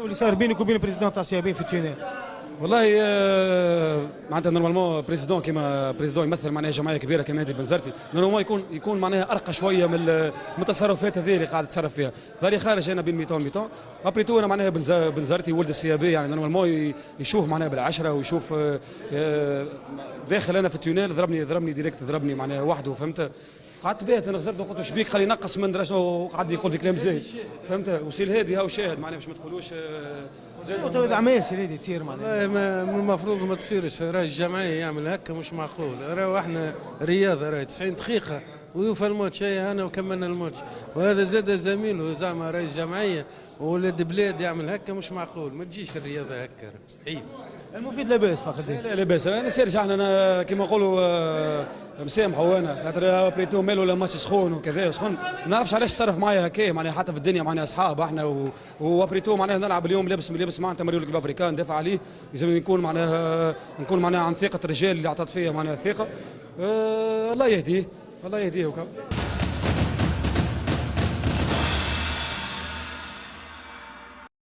واللي صار بينك وبين البريزيدون تاع CAB في التونيل؟ والله معناتها نورمالمون بريزيدون كيما بريزيدون يمثل معناها جمعيه كبيره كما هذه بنزرتي، نورمالمون يكون معناها ارقى شويه من التصرفات هذه اللي قاعد يتصرف فيها، ظهري خارج انا بين ميتون ميتون، ابريتو انا معناها بنزرتي ولد CAB يعني نورمالمون يشوف معناها بالعشره ويشوف داخل انا في التونيل ضربني ديريكت ضربني معناها وحده فهمت. قعدت بيت انا غزرت وقلت له شبيك خلي ينقص من درجه وقعد يقول في كلام زايد فهمت. وسي الهادي هاو شاهد معناها باش ما تقولوش تو هذا عمايل سي الهادي تصير معناها. والله المفروض ما تصيرش، راه الجمعيه يعمل هكا مش معقول، راه احنا رياضه راه 90 دقيقه ويوفى الماتش، هي انا وكملنا الماتش، وهذا زاد زميله زعما رئيس جمعيه وولاد بلاد يعمل هكا مش معقول، ما تجيش الرياضه هكا عيب. المفيد لاباس فقط. لا لاباس ما يصيرش احنا كيما نقولوا مسامحوا انا خاطر بريتو مالو ولا ماتش سخون وكذا سخون، ما نعرفش علاش تصرف معايا هكا معناها حتى في الدنيا معناها اصحاب احنا وبريتو معناها نلعب اليوم لابس معناتها مريول الكلوب افريكان ندافع عليه، لازم نكون معناها عن ثقه الرجال اللي عطات فيا معناها الثقه. الله يهديه الله يهديه وكا.